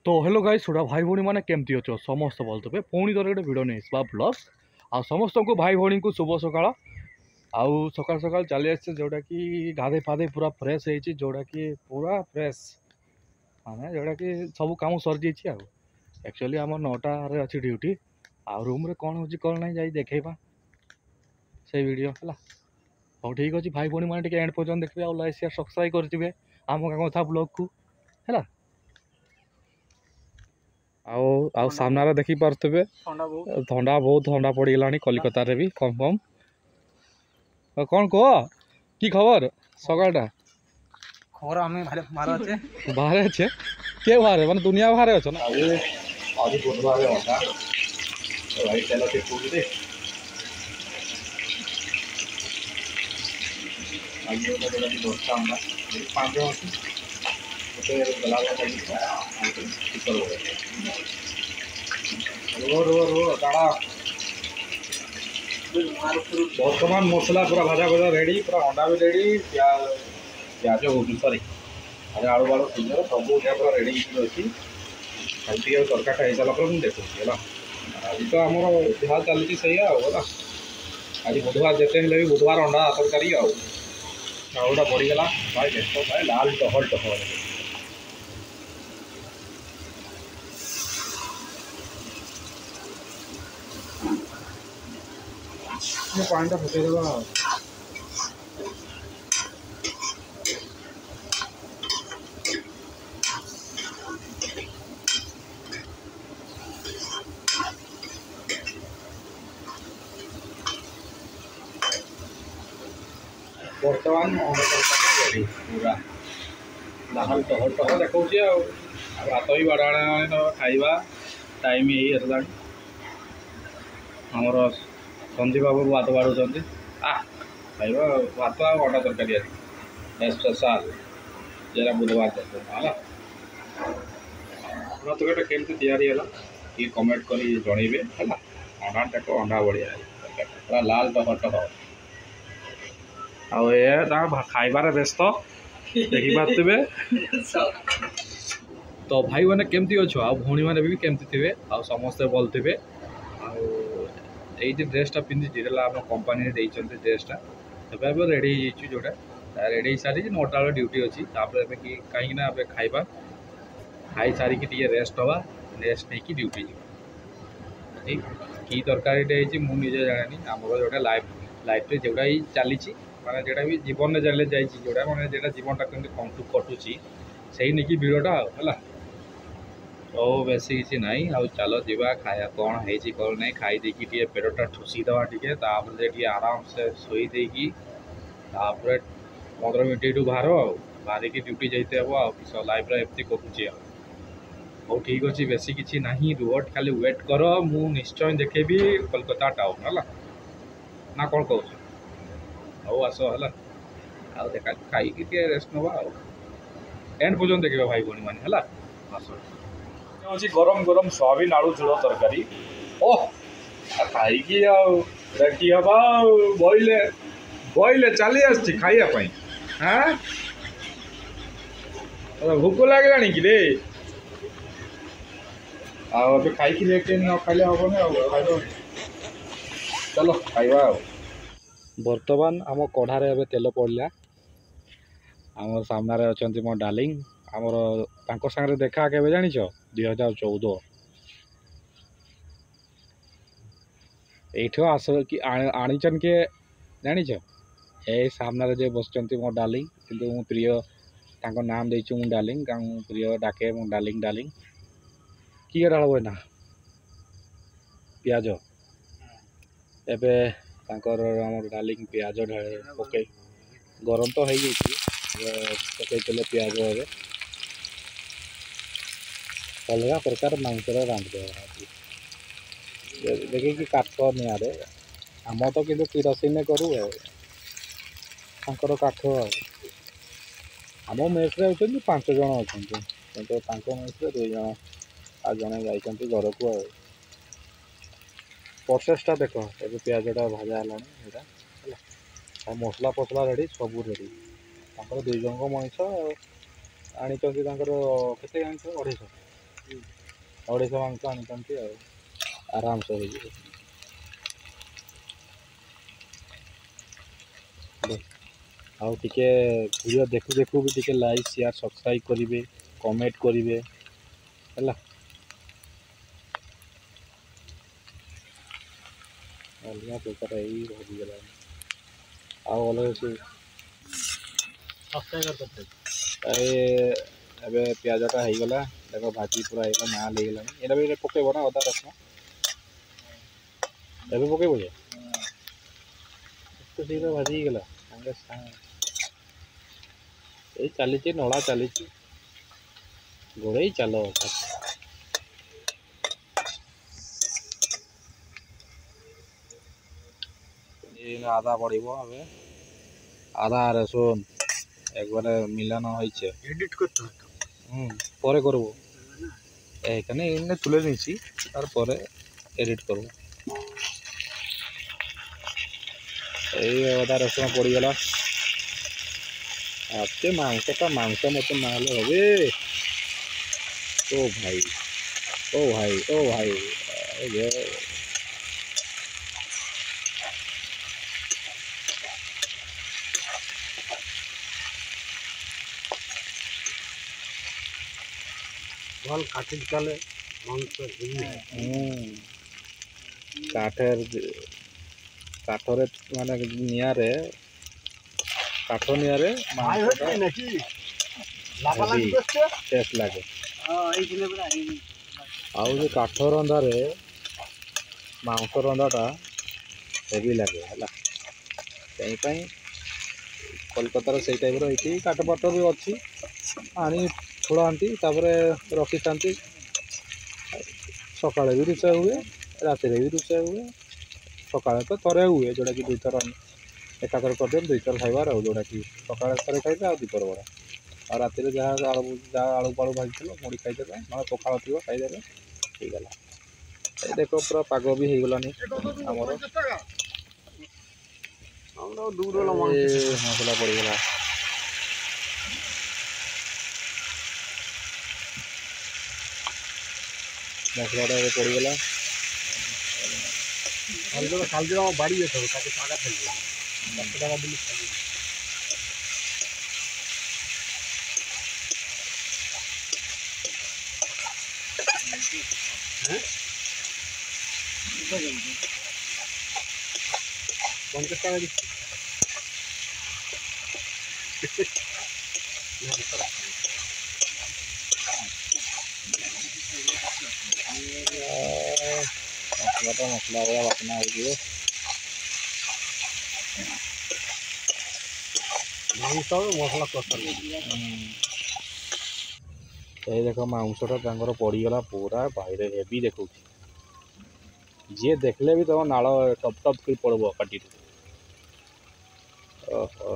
तो hello guys छोड़ा भाई भौणी मैंने केमती अच्छ समस्त भल थे पुणी थोड़े गोटे भिड नहीं ब्लॉग आ समस्त को भाई भौणी को शुभ सकाल आउ सकाल सकाल चली आसे जोटा कि गाधे फाधे पूरा फ्रेश होती जोटा कि पूरा फ्रेश माने जोटा कि सब कम सरी जाइए एक्चुअली आम 9टार अच्छी ड्यूटी आ रूम रे कौन हो कौन ना जाई देखा से वीडियो है हो ठीक अच्छे भाई भौणी मैंने एंड पर्यटन देखिए और लाइक शेयर सब्सक्राइब करेंगे आम कथा ब्लॉग को है आउ सामने देखी पारे थंडा बहुत थंडा पड़गला कलिकतार भी कम कम कौन कह कि खबर सकालटा खबर हमें बाहर अच्छे के बाहर माने दुनिया बाहर अच्छे ना आज बुधवार अंडा भाई तेल से पूरी दे आज जोटा कि 10टा अंडा 5 जन अच्छी गोटे गला चिकन रो रो रो दाड़ा बर्तमान मसला पूरा भाजा भजा रेडी पूरा अंडा भी रेडी प्याज हो सॉरी अरे आलू बालू सिंगर सब पूरा रेडी अच्छी खाली तरकाटा हो सारा मुझे देखुची है आज तो आम जहाँ चलती सही है आज बुधवार जिते भी बुधवार अंडा तरकारी आउटा बढ़ीगला भाई देख भाई लाल टहल टहल पानी फुटेदेवा बर्तमान रेडी पूरा लाल टहल टहल देखा भात भी बाड़ा खाइबा टाइम यही आसला आमर सन्दीप बाबू भात बाड़ुंट खाइबा भात अंडा तरकारी स्पेशल जरा बुधवार है तरकारीटा केमती या कमेंट कर जनइबे है अंडा को अंडा बढ़िया पूरा लाल टहल टहल खाइबार व्यस्त देखी पारे तो भाई मैंने केमती अच्छो आ भौणी मैंने भी केमती थे आ समस्ते भल थे ये ड्रेसटा पिंधि आम कंपानी ड्रेसटा तब रेडी जोटा रेडी सारी 9टा बेल ड्यूटी अच्छी कहीं खाइबा खाई सारिकी रेस्ट हवा रेस्ट नहीं ड्यूटी ठीक कि तरकारी मुझे जानी आम जोटा लाइफ जोटा ही चली माने जोटा भी जीवन में चले जोटा मैंने जो जीवन टाइम कटुची से नहीं भिड़टा है तो बेस किसी ना चलो जीवा खाया कौन है कौन नहीं खाई देकी पेटटा ठुसीदवा टे आराम से शोदेकी 15 मिनट यू बाहर बाहर की ड्यूटी जाते हे लाइफ एमती कटुचे हो ठीक अच्छे बेस किसी ना रुह खाली वेट कर मु निश्चय देखेबी कोलकाता टाउन है ना कौन कह हौ आस है आ देखा खाई रेस्ट नवा एंड पर्यटन देखा भाई भौणी मैंने है आस अच्छी गरम गरम सोयाबीन आलू झोल तरकारी ओह खाई रेडी हवा बइले बइले चली आसी खाइबापी हाँ भोक लगे कि रे आबे खाई न खाइले हम चलो खाइबा बर्तमान आम कढ़ारे ए तेल पड़ला आम सामने अच्छा मो डार्लिंग आमर तांको सांगे देखा के जानी 2014 एठ आस कि आणिचन के जानी ए सामने जे बस मो डार्लिंग किंतु मो प्रिय तांको नाम देचु मु डार्लिंग प्रिय डाके मो डार्लिंग डार्लिंग किए डाल ना पियाज एबे तांकर आमर डार्लिंग पियाज ढाले पके गरम तो है पकईले पियाज ए अलग प्रकार मांस रांधे देखे कि काठ निआरे आम तो कि किरोसिन करूँ काठ आम मेस रे 5 जन अच्छा कि मेस 2 जन आ जड़े जाइए घर को प्रोसेसटा देख ए पियाजटा भाजा है मसला फसला रेडी सब रेडी 2 जन मनीष आनी के 250 ଅଢ଼େଇଶହ ମାଂସ ଆଣିଛନ୍ତି ଆଉ ଆରାମସେ ହେଇଯିବ। ଆଉ ଟିକେ ଭିଡ଼ିଓ ଦେଖୁ ଦେଖୁ ବି ଟିକେ ଲାଇକ୍ ସେୟାର ସବସ୍କ୍ରାଇବ୍ କରିବେ, କମେଣ୍ଟ କରିବେ ହେଲା। ଅଲଗା ପ୍ରକାର ଏଇ ଭାଜିଗଲାଣି ଆଉ ଅଲଗା ସବୁ ଏ ଏବେ ପିଆଜଟା ହେଇଗଲା ଦେଖ ଭାଜି ପୁରା ହେଇଗଲା ନାଲ ହେଇଗଲାଣି। ଏଇଟା ବି ପକେଇବ ନା ଅଦା ରସୁଣ ଏବେ ପକେଇବ ଯେ ଏତେ ଶୀଘ୍ର ଭାଜି ହେଇଗଲା ସାଙ୍ଗେ ସାଙ୍ଗେ। ଏଇ ଚାଲିଛି ନଳା ଚାଲିଛି ଗୋଡ଼େଇ ଚାଲ। আদা পড়িব হবে, আদা রসুন একবারে মিলানো হয়েছে। এডিট করতে হবে পরে করব, এখানে এমনি তুলে নিয়েছি তারপরে এডিট করব। এই আদা রসুন পড়িগলা। আজকে মাংস মতো না হলে হবে। ও ভাই ও ভাই ও ভাই ভাল কাঠের চালে মাংস কাঠরে মানে নিয়ারে কাঠ নিয়ারে নাকি টেস্ট লাগে। ଆଉ ଯେ କାଠ ରନ୍ଧାରେ ମାଂସ ରନ୍ଧାଟା ହେଭି ଲାଗେ ହେଲା। ସେଇପାଇଁ କୋଲକାତାରେ ସେଇ ଟାଇପ୍ର ହେଇଛି। କାଠ ପାଠ ବି ଅଛି ଆଣି ଥୋଳାନ୍ତି ତାପରେ ରଖିଥାନ୍ତି। ସକାଳେ ବି ରୋଷେଇ ହୁଏ, ରାତିରେ ବି ରୋଷେଇ ହୁଏ। ସକାଳେ ତ ଥରେ ହୁଏ ଯେଉଁଟାକି ଦୁଇଥର ଏକାଥରେ କରିଦିଅନ୍ତି, ଦୁଇଥର ଖାଇବାର ଆଉ ଯେଉଁଟାକି ସକାଳେ ଥରେ ଖାଇବେ ଆଉ ଦୁଇଥର ବରା। ଆଉ ରାତିରେ ଯାହା ଆଳୁ ଫାଳୁ ଭାଜିଥିବ ମୁଢ଼ି ଖାଇଦେବେ, ନହେଲେ ପଖାଳ ଥିବ ଖାଇଦେବେ, ହେଇଗଲା। ଏ ଦେଖ ପୁରା ପାଗ ବି ହେଇଗଲାନି ଆମର। ମସଲା ପଡ଼ିଗଲା। মশলাটা এবার পড়িগলা। কালকে আমার বাড়ি যেতে হবে, তাকে টাকা ফেলবে 100 টাকা দিলে খাইবে। হ্যাঁ 50 টাকা দিচ্ছি। মশলা ভরা বাটনা হয়ে মাংস হবে মশলা কষানো। এই ଦେଖ ମାଂସଟା ତାଙ୍କର ପଡ଼ିଗଲା ପୁରା ବାহিରେ ହେଭି ଦେଖଉଛି। ଯିଏ ଦେଖିଲେ ବି ତମ ନାଳ ଟପ୍ ଟପ୍ କରି ପଡ଼ିବ ପାଟିରୁ। ଓହୋ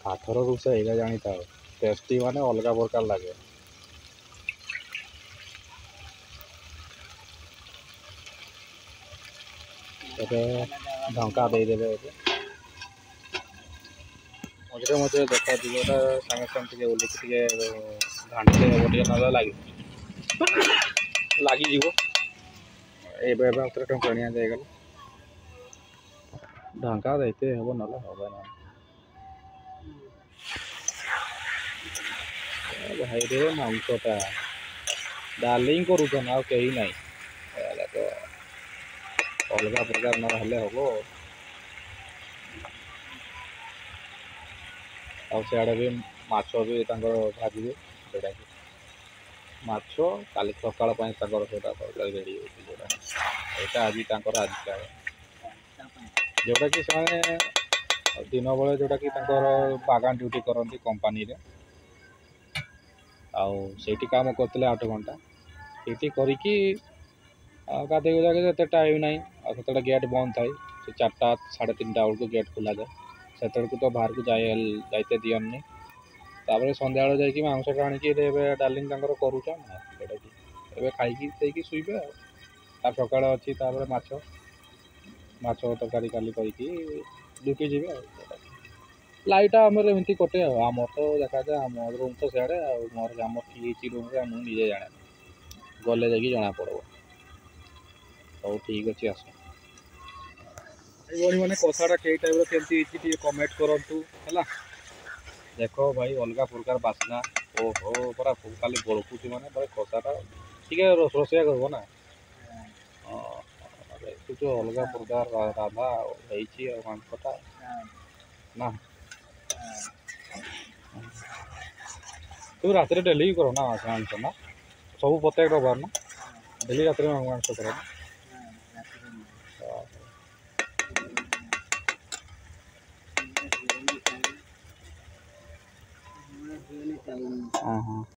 କାଠର ରୋଷେଇ ଏଇଟା ଜାଣିଥାଅ, ଟେଷ୍ଟି ମାନେ ଅଲଗା ପ୍ରକାର ଲାଗେ। ଏବେ ଢଙ୍କା ଦେଇଦେବେ। ଏବେ ମଝିରେ ମଝିରେ ଦେଖା ଦିଗଟା ସାଙ୍ଗେ ସାଙ୍ଗେ ଟିକେ ଓଲିକି ଟିକେ ଘାଣ୍ଟିଲେ ହେବ, ଟିକେ ନହେଲେ ଲାଗିଯିବ। ଏବେ ହାତରେ ଟଙ୍କାଣିଆ ଯାଇଗଲା ଢଙ୍କା ଦେଇତେ ହେବ, ନହେଲେ হবে না। ଭାଇରେ ମାଂସଟା ଡାର୍ଲିଂ କରୁଛନ୍ ଆଉ କେହି ନାହିଁ। ତ ଅଲଗା ପ୍ରକାର ନହେଲେ ହେବ। ଆଉ ସିଆଡ଼େ ବି ମାଛ ବି ତାଙ୍କର ଭାଜିବେ, ଯେଉଁଟାକି ମାଛ କାଲି ସକାଳ ପାଇଁ ତାଙ୍କର ସେଇଟା ତରକାରୀ ରେଡ଼ି ହେଉଛି। ଯେଉଁଟା ଏଇଟା ଆଜି ତାଙ୍କର ଆଜିକା ଯେଉଁଟାକି ସେମାନେ ଦିନ ବେଳେ ଯେଉଁଟାକି ତାଙ୍କର ବାଗାନ ଡ୍ୟୁଟି କରନ୍ତି କମ୍ପାନୀରେ, ଆଉ ସେଇଠି କାମ କରୁଥିଲେ 8 ଘଣ୍ଟା। ସେଇଠି କରିକି ଗାଧୋଇ ଗୁଧାକି ଏତେ ଟାଇମ୍ ନାହିଁ, ଆଉ ସେତେବେଳେ ଗେଟ୍ ବନ୍ଦ ଥାଏ। ସେ 4ଟା 3:30 ବେଳକୁ ଗେଟ୍ ଖୋଲାଯାଏ। ସେତେବେଳକୁ ତ ବାହାରକୁ ଯାଇତେ ଦିଅନ୍ନି। ତାପରେ ସନ୍ଧ୍ୟାବେଳେ ଯାଇକି ମାଂସଟା ଆଣିକି ଏବେ ଡାର୍ଲିଂ ତାଙ୍କର କରୁଛନ୍, ଯେଉଁଟାକି ଏବେ ଖାଇକି ଦେଇକି ଶୋଇବେ। ଆଉ ତାର ସକାଳେ ଅଛି ତାପରେ ମାଛ ତରକାରୀ କାଲି କରିକି ଡ୍ୟୁଟି ଯିବେ ଆଉ। ଲାଇଟା ଆମର ଏମିତି କଟେ ଆଉ ଆମର ତ ଦେଖାଯାଏ ଆମ ରୁମ୍ ତ ସିଆଡ଼େ ଆଉ ମୋର ଆମର କି ହେଇଛି ରୁମ୍ରେ ମୁଁ ନିଜେ ଜାଣେ ଗଲେ ଯାଇକି ଜଣା ପଡ଼ିବ। ହଉ ଠିକ୍ ଅଛି ଆସ ଭାଇ ମାନେ କଷାଟା କେଇ ଟାଇପ୍ର କେମିତି ହେଇଛି ଟିକେ କମେଣ୍ଟ କରନ୍ତୁ ହେଲା। ଦେଖ ଭାଇ ଅଲଗା ପ୍ରକାର ବାସ୍ନା ଓହୋ ପୁରା ଖାଲି ବଳକୁଛି ମାନେ ଭାଇ କଷାଟା ଟିକେ ରୋଷେଇଆ କରିବ ନା ଦେଖୁଛୁ ଅଲଗା ପ୍ରକାର ରାଧା ହେଇଛି ଆଉ ମାଂସଟା ନା। ତୁ ରାତିରେ ଡେଲି କର ନା ମାଂସ ନା ସବୁ ପ୍ରତ୍ୟେକ ରବିବାର ନା ଡେଲି ରାତିରେ ମାଂସ କର ନା। ହଁ ହଁ।